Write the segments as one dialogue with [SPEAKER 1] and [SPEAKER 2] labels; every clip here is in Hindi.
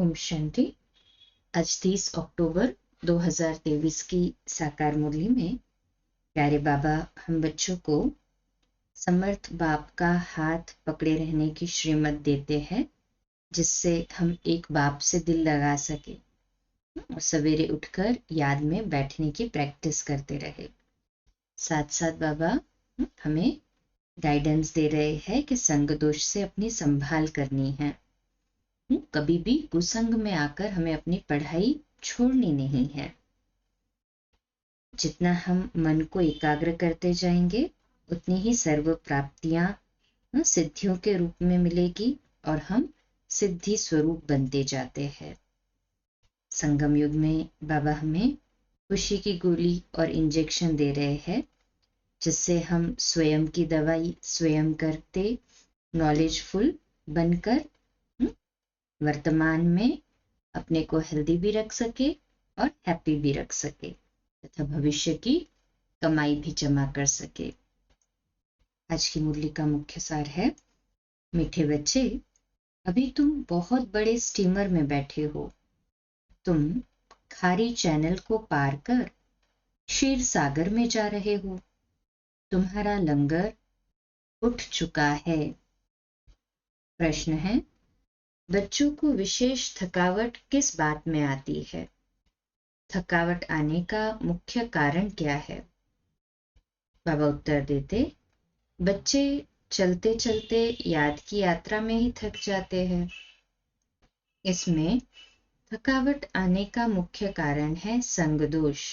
[SPEAKER 1] ओम शांति। आज 30 अक्टूबर 2023 की साकार मुरली में प्यारे बाबा हम बच्चों को समर्थ बाप का हाथ पकड़े रहने की श्रीमत देते हैं, जिससे हम एक बाप से दिल लगा सके और सवेरे उठकर याद में बैठने की प्रैक्टिस करते रहे। साथ साथ बाबा हमें गाइडेंस दे रहे हैं कि संग दोष से अपनी संभाल करनी है। कभी भी कुसंग में आकर हमें अपनी पढ़ाई छोड़नी नहीं है। जितना हम मन को एकाग्र करते जाएंगे उतनी ही सर्व प्राप्तियां सिद्धियों के रूप में मिलेगी और हम सिद्धि स्वरूप बनते जाते हैं। संगम युग में बाबा हमें खुशी की गोली और इंजेक्शन दे रहे हैं, जिससे हम स्वयं की दवाई स्वयं करते नॉलेजफुल बनकर वर्तमान में अपने को हेल्दी भी रख सके और हैप्पी भी रख सके तथा भविष्य की कमाई भी जमा कर सके। आज की मुरली का मुख्य सार है, मीठे बच्चे, अभी तुम बहुत बड़े स्टीमर में बैठे हो। तुम खारी चैनल को पार कर क्षीर सागर में जा रहे हो। तुम्हारा लंगर उठ चुका है। प्रश्न है, बच्चों को विशेष थकावट किस बात में आती है? थकावट आने का मुख्य कारण क्या है? बाबा उत्तर देते, बच्चे चलते चलते याद की यात्रा में ही थक जाते हैं। इसमें थकावट आने का मुख्य कारण है संग दोष।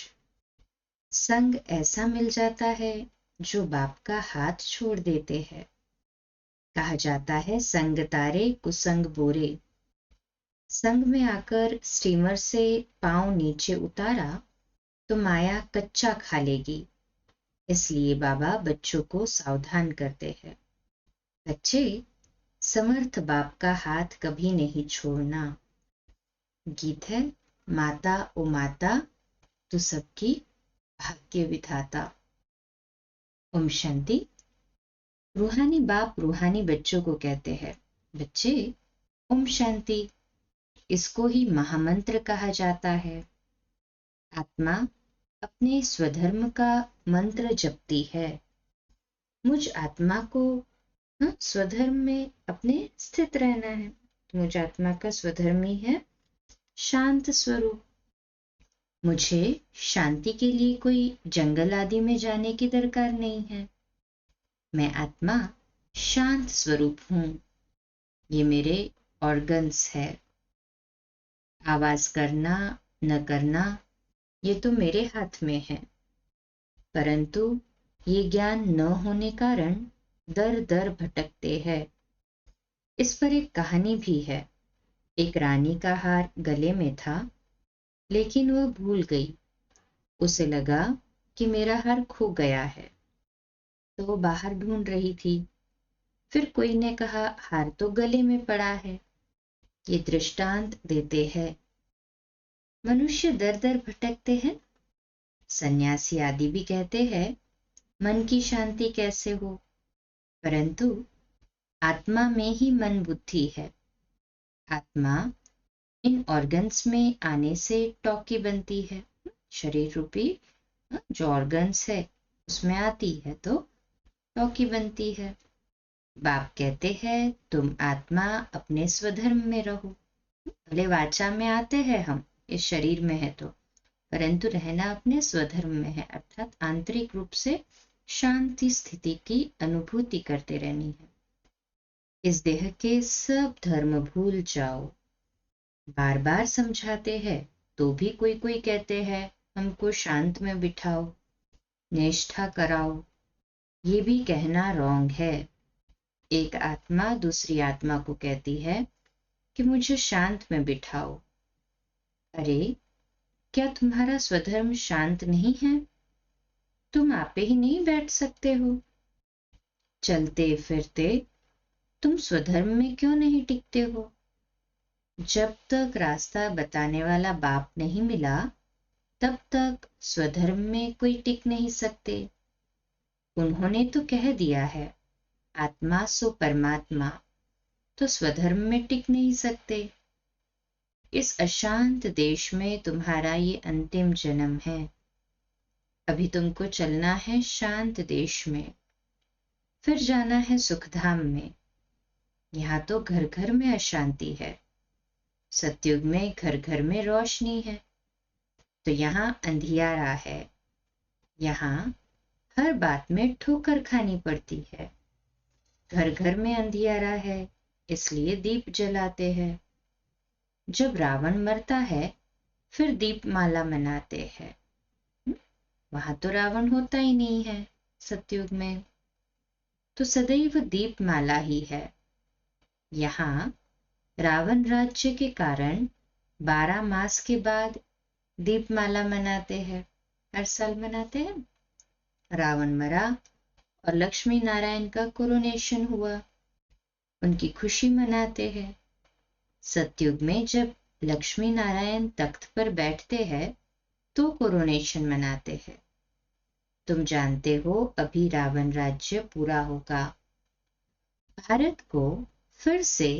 [SPEAKER 1] संग ऐसा मिल जाता है जो बाप का हाथ छोड़ देते हैं। कहा जाता है, संग तारे कुसंग बोरे। संग में आकर स्टीमर से पांव नीचे उतारा तो माया कच्चा खा लेगी। इसलिए बाबा बच्चों को सावधान करते हैं। बच्चे, समर्थ बाप का हाथ कभी नहीं छोड़ना। गीत है, माता ओ माता तू सबकी भाग्य विधाता। ओम शांति। रूहानी बाप रूहानी बच्चों को कहते हैं, बच्चे ओम शांति, इसको ही महामंत्र कहा जाता है। आत्मा अपने स्वधर्म का मंत्र जपती है। मुझ आत्मा को स्वधर्म में अपने स्थित रहना है। मुझ आत्मा का स्वधर्म ही है शांत स्वरूप। मुझे शांति के लिए कोई जंगल आदि में जाने की दरकार नहीं है। मैं आत्मा शांत स्वरूप हूं। ये मेरे ऑर्गन्स है। आवाज करना न करना ये तो मेरे हाथ में है, परंतु ये ज्ञान न होने कारण दर दर भटकते हैं। इस पर एक कहानी भी है। एक रानी का हार गले में था, लेकिन वह भूल गई। उसे लगा कि मेरा हार खो गया है, तो वो बाहर ढूंढ रही थी। फिर कोई ने कहा, हार तो गले में पड़ा है। ये दृष्टांत देते हैं। मनुष्य दर दर भटकते हैं। सन्यासी आदि भी कहते हैं, मन की शांति कैसे हो, परंतु आत्मा में ही मन बुद्धि है। आत्मा इन ऑर्गन्स में आने से टॉकी बनती है। शरीर रूपी जो ऑर्गन्स है उसमें आती है तो टॉकी बनती है। बाप कहते हैं, तुम आत्मा अपने स्वधर्म में रहो। भले वाचा में आते हैं हम इस शरीर में है तो, परंतु रहना अपने स्वधर्म में है, अर्थात आंतरिक रूप से शांति स्थिति की अनुभूति करते रहनी है। इस देह के सब धर्म भूल जाओ। बार बार समझाते हैं तो भी कोई कोई कहते हैं, हमको शांत में बिठाओ, निष्ठा कराओ। ये भी कहना रॉन्ग है। एक आत्मा दूसरी आत्मा को कहती है कि मुझे शांत में बिठाओ। अरे, क्या तुम्हारा स्वधर्म शांत नहीं है? तुम आपे ही नहीं बैठ सकते हो? चलते फिरते तुम स्वधर्म में क्यों नहीं टिकते हो? जब तक रास्ता बताने वाला बाप नहीं मिला, तब तक स्वधर्म में कोई टिक नहीं सकते। उन्होंने तो कह दिया है, आत्मा सो परमात्मा, तो स्वधर्म में टिक नहीं सकते। इस अशांत देश में तुम्हारा ये अंतिम जन्म है। अभी तुमको चलना है शांत देश में, फिर जाना है सुखधाम में। यहाँ तो घर घर में अशांति है, सतयुग में घर घर में रोशनी है। तो यहाँ अंधियारा है, यहाँ हर बात में ठोकर खानी पड़ती है। घर घर में अंधियारा है, इसलिए दीप जलाते हैं। जब रावण मरता है फिर दीपमाला मनाते हैं। वहां तो रावण होता ही नहीं है सतयुग में, तो सदैव दीपमाला ही है। यहाँ रावण राज्य के कारण 12 मास के बाद दीपमाला मनाते हैं, हर साल मनाते हैं। रावण मरा और लक्ष्मी नारायण का कोरोनेशन हुआ, उनकी खुशी मनाते हैं। सतयुग में जब लक्ष्मी नारायण तख्त पर बैठते हैं तो कोरोनेशन मनाते हैं। तुम जानते हो अभी रावण राज्य पूरा होगा। भारत को फिर से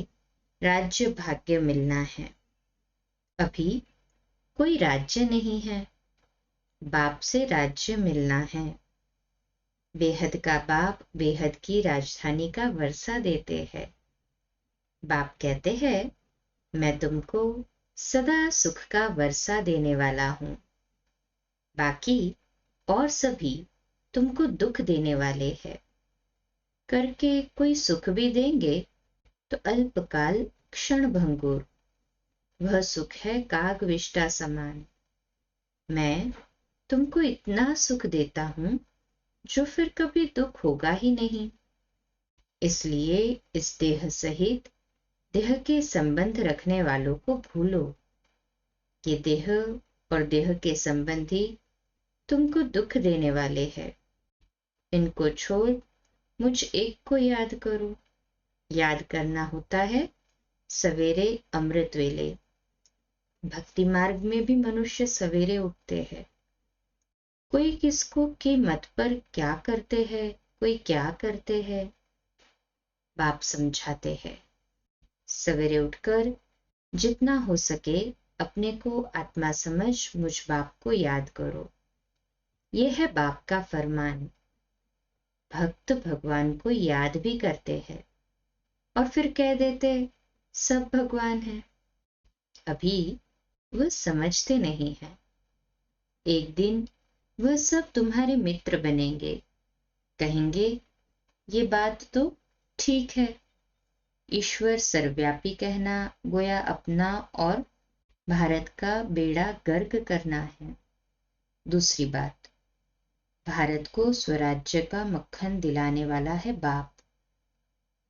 [SPEAKER 1] राज्य भाग्य मिलना है। अभी कोई राज्य नहीं है, बाप से राज्य मिलना है। बेहद का बाप बेहद की राजधानी का वर्षा देते हैं। बाप कहते हैं मैं तुमको सदा सुख का वर्षा देने वाला हूं, बाकी और सभी तुमको दुख देने वाले हैं। करके कोई सुख भी देंगे तो अल्पकाल क्षण भंगुर, वह सुख है कागविष्टा समान। मैं तुमको इतना सुख देता हूं जो फिर कभी दुख होगा ही नहीं। इसलिए इस देह सहित देह के संबंध रखने वालों को भूलो। ये देह और देह के संबंधी तुमको दुख देने वाले हैं। इनको छोड़ मुझ एक को याद करो। याद करना होता है सवेरे अमृत वेले। भक्ति मार्ग में भी मनुष्य सवेरे उठते हैं। कोई किसको के मत पर क्या करते हैं, कोई क्या करते हैं, बाप समझाते हैं। सवेरे उठकर जितना हो सके अपने को आत्मा समझ मुझ बाप को याद करो। यह है बाप का फरमान। भक्त भगवान को याद भी करते हैं और फिर कह देते सब भगवान है। अभी वह समझते नहीं है। एक दिन वह सब तुम्हारे मित्र बनेंगे, कहेंगे ये बात तो ठीक है। ईश्वर सर्वव्यापी कहना गोया अपना और भारत का बेड़ा गर्क करना है। दूसरी बात, भारत को स्वराज्य का मक्खन दिलाने वाला है बाप।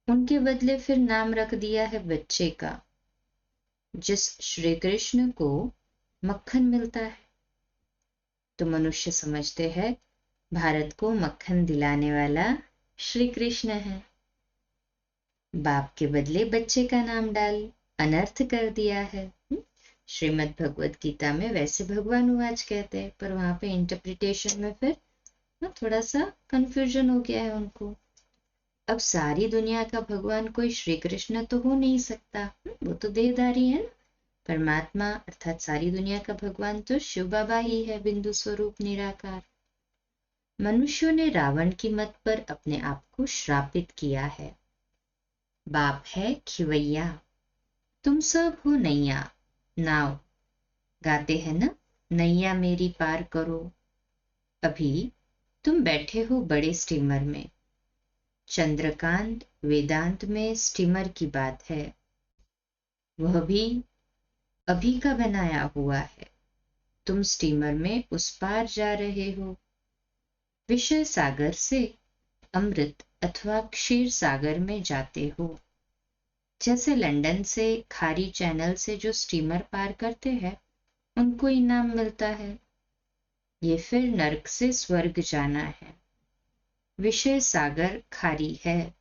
[SPEAKER 1] उनके बदले फिर नाम रख दिया है बच्चे का। जिस श्री कृष्ण को मक्खन मिलता है तो मनुष्य समझते हैं भारत को मक्खन दिलाने वाला श्री कृष्ण है। बाप के बदले बच्चे का नाम डाल अनर्थ कर दिया है। श्रीमद् भगवद गीता में वैसे भगवान वाच कहते हैं, पर वहां पे इंटरप्रिटेशन में फिर थोड़ा सा कंफ्यूजन हो गया है उनको। अब सारी दुनिया का भगवान कोई श्री कृष्ण तो हो नहीं सकता, वो तो देहधारी है ना। परमात्मा अर्थात सारी दुनिया का भगवान तो शिव बाबा ही है, बिंदु स्वरूप निराकार। मनुष्यों ने रावण की मत पर अपने आप को श्रापित किया है। बाप है खिवैया, तुम सब हो नैया, नाव गाते हैं ना, नैया मेरी पार करो। अभी तुम बैठे हो बड़े स्टीमर में। चंद्रकांत वेदांत में स्टीमर की बात है, वह भी अभी का बनाया हुआ है। तुम स्टीमर में उस पार जा रहे हो। विषय सागर से अमृत अथवा क्षीर सागर में जाते हो। जैसे लंदन से खारी चैनल से जो स्टीमर पार करते हैं उनको इनाम मिलता है। ये फिर नरक से स्वर्ग जाना है। विषय सागर खारी है।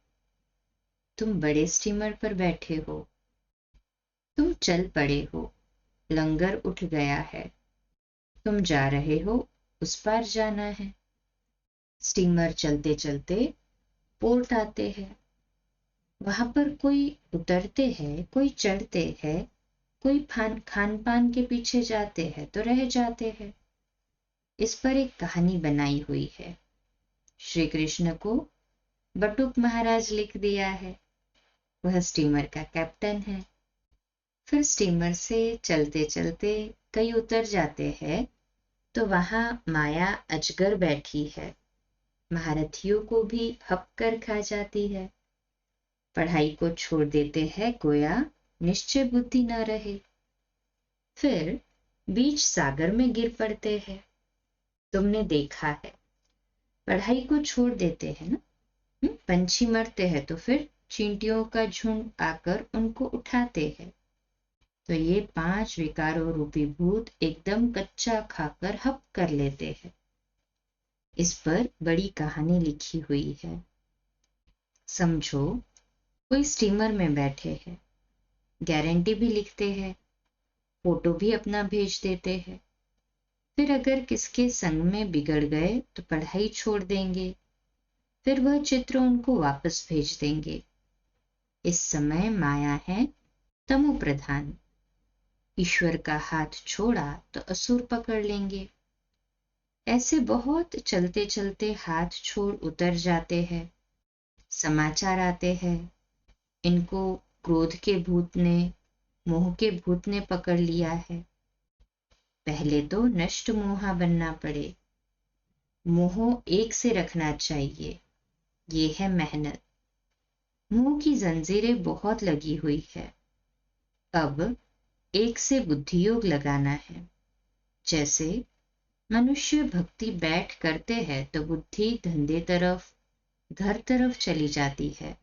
[SPEAKER 1] तुम बड़े स्टीमर पर बैठे हो, तुम चल पड़े हो, लंगर उठ गया है, तुम जा रहे हो, उस पार जाना है। स्टीमर चलते चलते पोर्ट आते हैं। वहां पर कोई उतरते हैं, कोई चढ़ते हैं, कोई खान पान के पीछे जाते हैं तो रह जाते हैं। इस पर एक कहानी बनाई हुई है। श्री कृष्ण को बटुक महाराज लिख दिया है। वह स्टीमर का कैप्टन है। फिर स्टीमर से चलते चलते कई उतर जाते हैं तो वहां माया अजगर बैठी है। महारथियों को भी हप कर खा जाती है। पढ़ाई को छोड़ देते हैं गोया निश्चय बुद्धि न रहे। फिर बीच सागर में गिर पड़ते हैं। तुमने देखा है, पढ़ाई को छोड़ देते हैं ना, पंछी मरते हैं तो फिर चींटियों का झुंड आकर उनको उठाते हैं। तो ये 5 विकारों रूपी भूत एकदम कच्चा खाकर हप कर लेते हैं। इस पर बड़ी कहानी लिखी हुई है। समझो कोई स्टीमर में बैठे हैं, गारंटी भी लिखते हैं, फोटो भी अपना भेज देते हैं। फिर अगर किसके संग में बिगड़ गए तो पढ़ाई छोड़ देंगे। फिर वह चित्र उनको वापस भेज देंगे। इस समय माया है तमो प्रधान। ईश्वर का हाथ छोड़ा तो असुर पकड़ लेंगे। ऐसे बहुत चलते चलते हाथ छोड़ उतर जाते हैं। समाचार आते हैं, इनको क्रोध के भूत ने, मोह के भूत ने पकड़ लिया है। पहले तो नष्ट मोहा बनना पड़े। मोह एक से रखना चाहिए, ये है मेहनत। मोह की जंजीरें बहुत लगी हुई है। अब एक से बुद्धि योग लगाना है। जैसे मनुष्य भक्ति बैठ करते हैं तो बुद्धि धंधे तरफ, घर तरफ चली जाती है।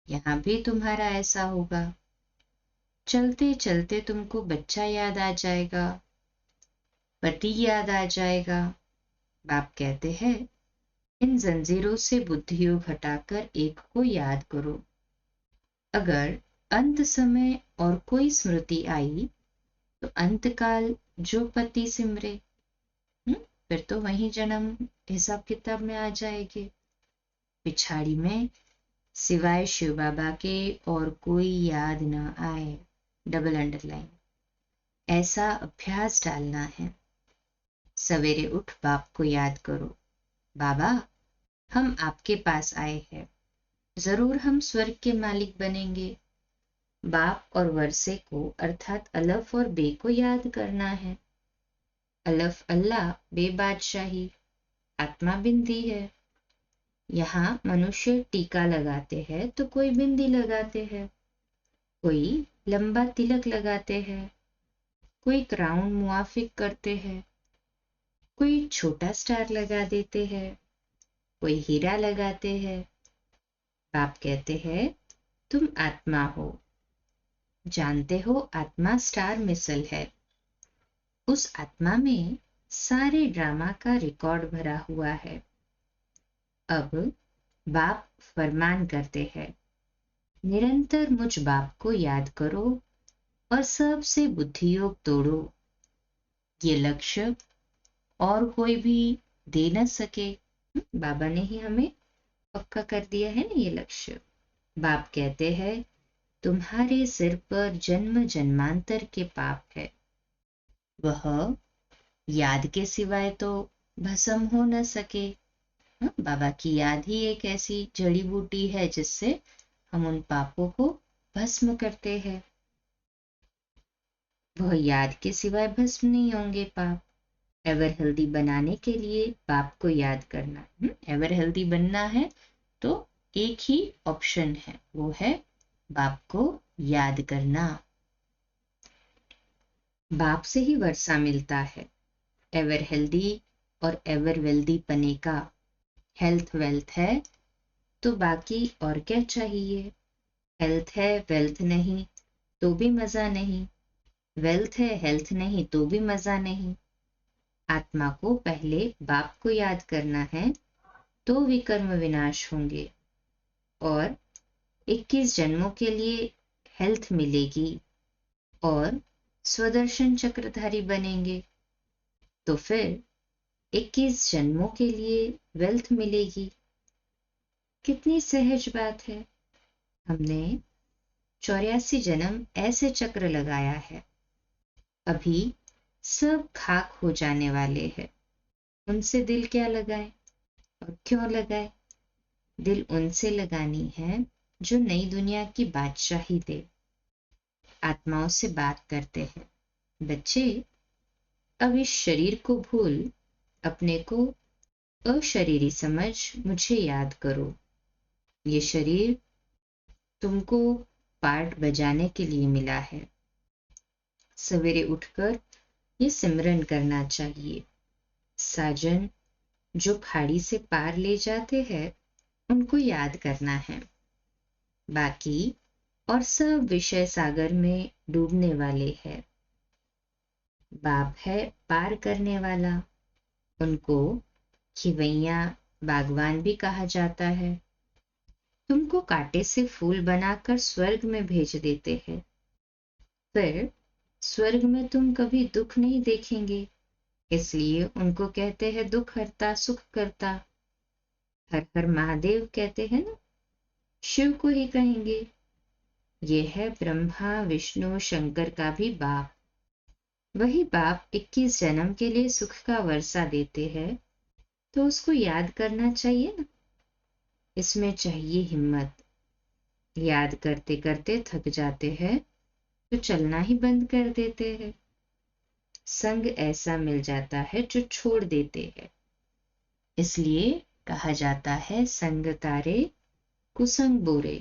[SPEAKER 1] यहां भी तुम्हारा ऐसा होगा। चलते चलते तुमको बच्चा याद आ जाएगा, पति याद आ जाएगा। बाप कहते हैं इन जंजीरों से बुद्धि योग हटाकर एक को याद करो। अगर अंत समय और कोई स्मृति आई तो अंतकाल जो पति सिमरे, फिर तो वही जन्म हिसाब किताब में आ जाएंगे। पिछाड़ी में सिवाय शिव बाबा के और कोई याद न आए, डबल अंडरलाइन। ऐसा अभ्यास डालना है। सवेरे उठ बाप को याद करो, बाबा हम आपके पास आए हैं, जरूर हम स्वर्ग के मालिक बनेंगे। बाप और वर्षे को अर्थात अलफ और बे को याद करना है। अलफ अल्लाह, बे बादशाही, आत्मा बिंदी है। यहाँ मनुष्य टीका लगाते हैं तो कोई बिंदी लगाते हैं, कोई लंबा तिलक लगाते हैं, कोई क्राउन मुआफिक करते हैं, कोई छोटा स्टार लगा देते हैं, कोई हीरा लगाते हैं। बाप कहते हैं तुम आत्मा हो, जानते हो आत्मा स्टार मिसल है। उस आत्मा में सारे ड्रामा का रिकॉर्ड भरा हुआ है। अब बाप फरमान करते हैं निरंतर मुझ बाप को याद करो और सबसे बुद्धि योग तोड़ो। ये लक्ष्य और कोई भी दे न सके। बाबा ने ही हमें पक्का कर दिया है ना ये लक्ष्य। बाप कहते हैं तुम्हारे सिर पर जन्म जन्मांतर के पाप है, वह याद के सिवाय तो भस्म हो न सके। बाबा की याद ही एक ऐसी जड़ी बूटी है जिससे हम उन पापों को भस्म करते हैं। वह याद के सिवाय भस्म नहीं होंगे पाप। एवर हेल्दी बनाने के लिए बाप को याद करना। एवर हेल्दी बनना है तो एक ही ऑप्शन है, वो है बाप को याद करना। बाप से ही वर्षा मिलता है, एवर हेल्दी और एवर वेल्दी पने का। हेल्थ वेल्थ है तो बाकी और क्या चाहिए। हेल्थ है वेल्थ नहीं तो भी मजा नहीं, वेल्थ है हेल्थ नहीं तो भी मजा नहीं। आत्मा को पहले बाप को याद करना है तो विकर्म विनाश होंगे और 21 जन्मों के लिए हेल्थ मिलेगी और स्वदर्शन चक्रधारी बनेंगे तो फिर 21 जन्मों के लिए वेल्थ मिलेगी। कितनी सहज बात है। हमने 84 जन्म ऐसे चक्र लगाया है। अभी सब खाक हो जाने वाले हैं। उनसे दिल क्या लगाए और क्यों लगाए? दिल उनसे लगानी है जो नई दुनिया की बादशाही दे। आत्माओं से बात करते हैं, बच्चे अब इस शरीर को भूल अपने को अशरीरी समझ मुझे याद करो। ये शरीर तुमको पार्ट बजाने के लिए मिला है। सवेरे उठकर ये सिमरन करना चाहिए। साजन जो खाड़ी से पार ले जाते हैं उनको याद करना है। बाकी और सब विषय सागर में डूबने वाले हैं। बाप है पार करने वाला। उनको खिवैया बागवान भी कहा जाता है। तुमको कांटे से फूल बनाकर स्वर्ग में भेज देते हैं। फिर स्वर्ग में तुम कभी दुख नहीं देखेंगे, इसलिए उनको कहते हैं दुख हरता सुख करता। हर हर महादेव कहते हैं ना, शिव को ही कहेंगे। ये है ब्रह्मा विष्णु शंकर का भी बाप। वही बाप 21 जन्म के लिए सुख का वर्षा देते हैं, तो उसको याद करना चाहिए ना। इसमें चाहिए हिम्मत। याद करते करते थक जाते हैं तो चलना ही बंद कर देते हैं। संग ऐसा मिल जाता है जो छोड़ देते हैं। इसलिए कहा जाता है संग तारे कुसंग बोरे।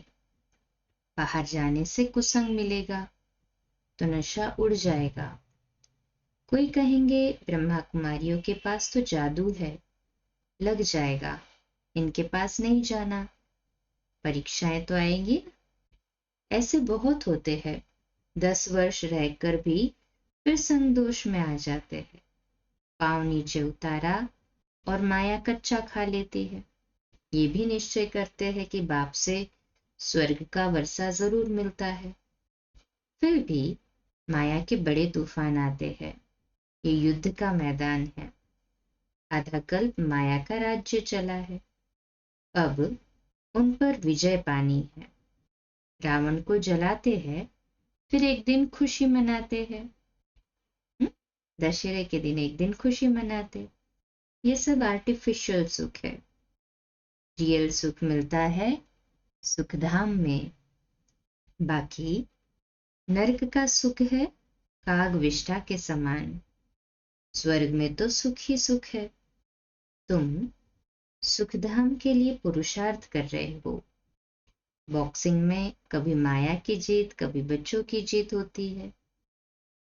[SPEAKER 1] बाहर जाने से कुसंग मिलेगा तो नशा उड़ जाएगा। कोई कहेंगे ब्रह्मा कुमारियों के पास तो जादू है, लग जाएगा, इनके पास नहीं जाना, परीक्षाएं तो आएंगी। ऐसे बहुत होते हैं, 10 वर्ष रहकर भी फिर संग दोष में आ जाते हैं। पांव नीचे उतारा और माया कच्चा खा लेती है। ये भी निश्चय करते हैं कि बाप से स्वर्ग का वर्षा जरूर मिलता है, फिर भी माया के बड़े तूफान आते हैं। ये युद्ध का मैदान है। आधा कल्प माया का राज्य चला है, अब उन पर विजय पानी है। रावण को जलाते हैं, फिर एक दिन खुशी मनाते हैं। दशहरे के दिन एक दिन खुशी मनाते। ये सब आर्टिफिशियल सुख है। रियल सुख मिलता है सुखधाम में। बाकी नरक का सुख है काग विष्ठा के समान। स्वर्ग में तो सुख ही सुख है। तुम सुखधाम के लिए पुरुषार्थ कर रहे हो। बॉक्सिंग में कभी माया की जीत कभी बच्चों की जीत होती है।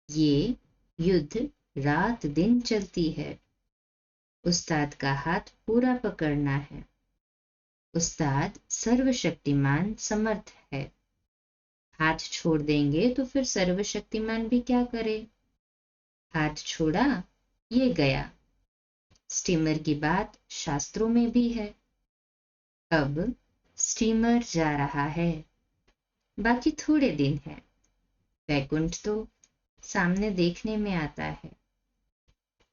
[SPEAKER 1] ये युद्ध रात दिन चलती है। उस्ताद का हाथ पूरा पकड़ना है। उस्ताद सर्वशक्तिमान समर्थ है। हाथ छोड़ देंगे तो फिर सर्वशक्तिमान भी क्या करे। हाथ छोड़ा ये गया। स्टीमर की बात शास्त्रों में भी है। अब स्टीमर जा रहा है, बाकी थोड़े दिन है। वैकुंठ तो सामने देखने में आता है।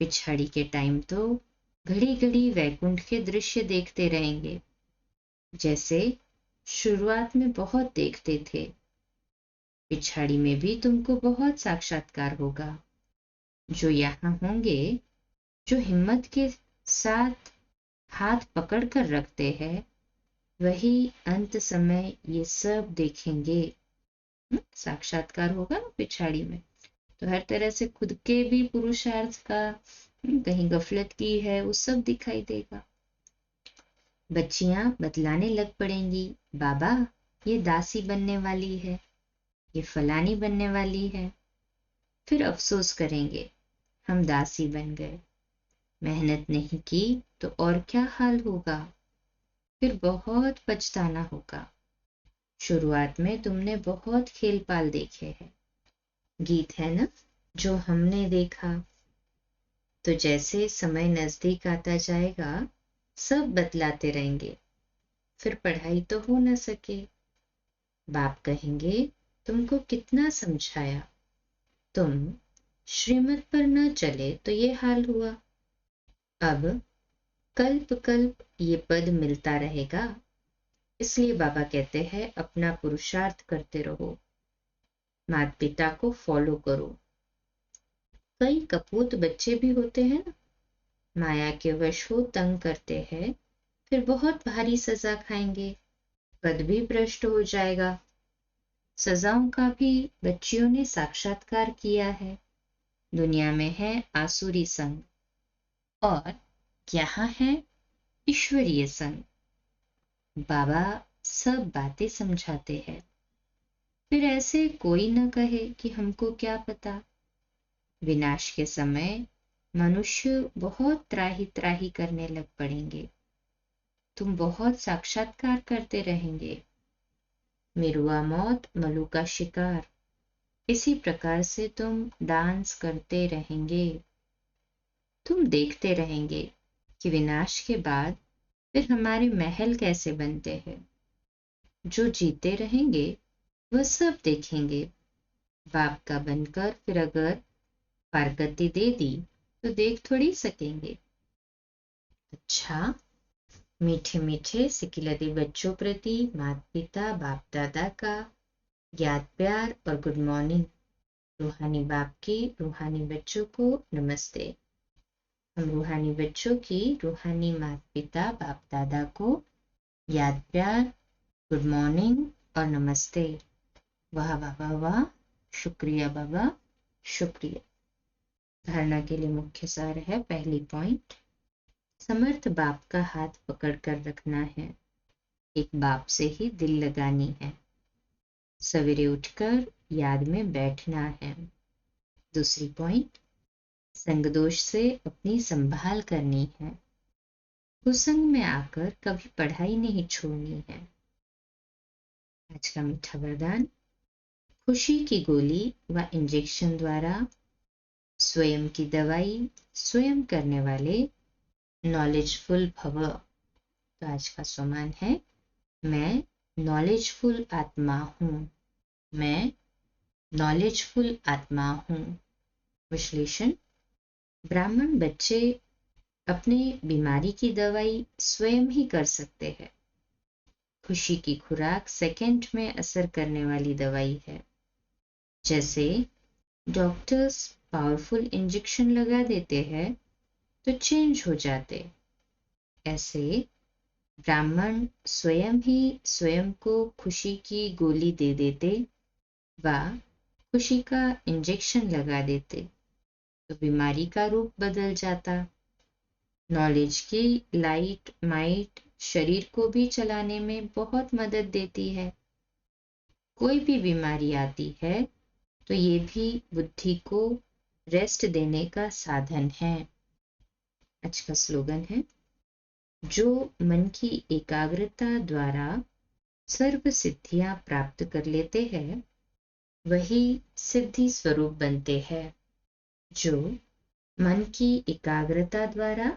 [SPEAKER 1] पिछाड़ी के टाइम तो घड़ी घड़ी वैकुंठ के दृश्य देखते रहेंगे, जैसे शुरुआत में बहुत देखते थे। पिछाड़ी में भी तुमको बहुत साक्षात्कार होगा। जो यहाँ होंगे, जो हिम्मत के साथ हाथ पकड़ कर रखते हैं, वही अंत समय ये सब देखेंगे। साक्षात्कार होगा ना पिछाड़ी में, तो हर तरह से खुद के भी पुरुषार्थ का कहीं गफलत की है वो सब दिखाई देगा। बच्चियां बतलाने लग पड़ेंगी, बाबा ये दासी बनने वाली है, ये फलानी बनने वाली है। फिर अफसोस करेंगे हम दासी बन गए, मेहनत नहीं की तो और क्या हाल होगा। फिर बहुत पछताना होगा। शुरुआत में तुमने बहुत खेल पाल देखे हैं। गीत है ना, जो हमने देखा। तो जैसे समय नजदीक आता जाएगा सब बतलाते रहेंगे, फिर पढ़ाई तो हो न सके। बाप कहेंगे तुमको कितना समझाया, तुम श्रीमत पर न चले तो ये हाल हुआ। अब कल्प कल्प ये पद मिलता रहेगा, इसलिए बाबा कहते हैं अपना पुरुषार्थ करते रहो। माता पिता को फॉलो करो। कई कपूत बच्चे भी होते हैं ना, माया के वश हो तंग करते हैं, फिर बहुत भारी सजा खाएंगे, पद भी भ्रष्ट हो जाएगा। सजाओं का भी बच्चियों ने साक्षात्कार किया है। दुनिया में है आसुरी संग और यहाँ है ईश्वरीय संग। बाबा सब बातें समझाते हैं, फिर ऐसे कोई न कहे कि हमको क्या पता। विनाश के समय मनुष्य बहुत त्राही त्राही करने लग पड़ेंगे। तुम बहुत साक्षात्कार करते रहेंगे। मिरुआ मौत मलू का शिकार, इसी प्रकार से तुम डांस करते रहेंगे। तुम देखते रहेंगे कि विनाश के बाद फिर हमारे महल कैसे बनते हैं। जो जीते रहेंगे वह सब देखेंगे। बाप का बनकर फिर अगर पारगति दे दी तो देख थोड़ी सकेंगे। अच्छा, मीठे मीठे सिकिलते बच्चों प्रति माता पिता बाप दादा का याद प्यार और गुड मॉर्निंग। रूहानी बाप की रूहानी बच्चों को नमस्ते। हम रूहानी बच्चों की रूहानी माता पिता बाप दादा को याद प्यार, गुड मॉर्निंग और नमस्ते। वाह वाह वाह वाह, शुक्रिया बाबा, शुक्रिया। धारणा के लिए मुख्य सार है, पहली पॉइंट, समर्थ बाप का हाथ पकड़ कर रखना है। एक बाप से ही दिल लगानी है। सवेरे उठकर याद में बैठना है। दूसरी पॉइंट, संग दोष से अपनी संभाल करनी है। कुसंग में आकर कभी पढ़ाई नहीं छोड़नी है। आज का मीठा वरदान, खुशी की गोली व इंजेक्शन द्वारा स्वयं की दवाई स्वयं करने वाले नॉलेजफुल भव। तो आज का स्वमान है, मैं नॉलेजफुल आत्मा हूँ। मैं नॉलेजफुल आत्मा हूँ। विश्लेषण, ब्राह्मण बच्चे अपने बीमारी की दवाई स्वयं ही कर सकते हैं। खुशी की खुराक सेकंड में असर करने वाली दवाई है। जैसे डॉक्टर्स पावरफुल इंजेक्शन लगा देते हैं तो चेंज हो जाते, ऐसे ब्राह्मण स्वयं ही स्वयं को खुशी की गोली दे देते व खुशी का इंजेक्शन लगा देते तो बीमारी का रूप बदल जाता। नॉलेज की लाइट माइट शरीर को भी चलाने में बहुत मदद देती है। कोई भी बीमारी आती है तो ये भी बुद्धि को रेस्ट देने का साधन है। आज का स्लोगन है, जो मन की एकाग्रता द्वारा सर्व सिद्धियां प्राप्त कर लेते हैं वही सिद्धि स्वरूप बनते हैं। जो मन की एकाग्रता द्वारा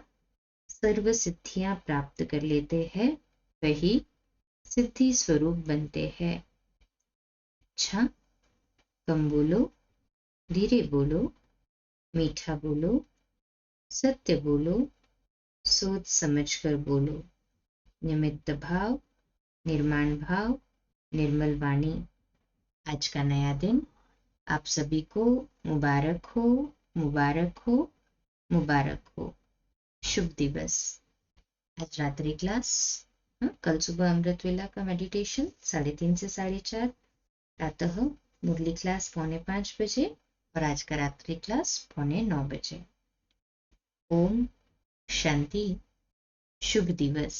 [SPEAKER 1] सर्व सिद्धियां प्राप्त कर लेते हैं वही सिद्धि स्वरूप बनते हैं। अच्छा, कम बोलो, धीरे बोलो, मीठा बोलो, सत्य बोलो, सोच समझ कर बोलो। निमित्त भाव, निर्माण भाव, निर्मल वाणी। आज का नया दिन आप सभी को मुबारक हो, मुबारक हो, मुबारक हो। शुभ दिवस। आज रात्रि क्लास, कल सुबह अमृत वेला का मेडिटेशन 3:30 से 4:30, प्रातः मुरली क्लास 4:45 बजे और आज का रात्रि क्लास 8:45 बजे। ओम शांति, शुभ दिवस।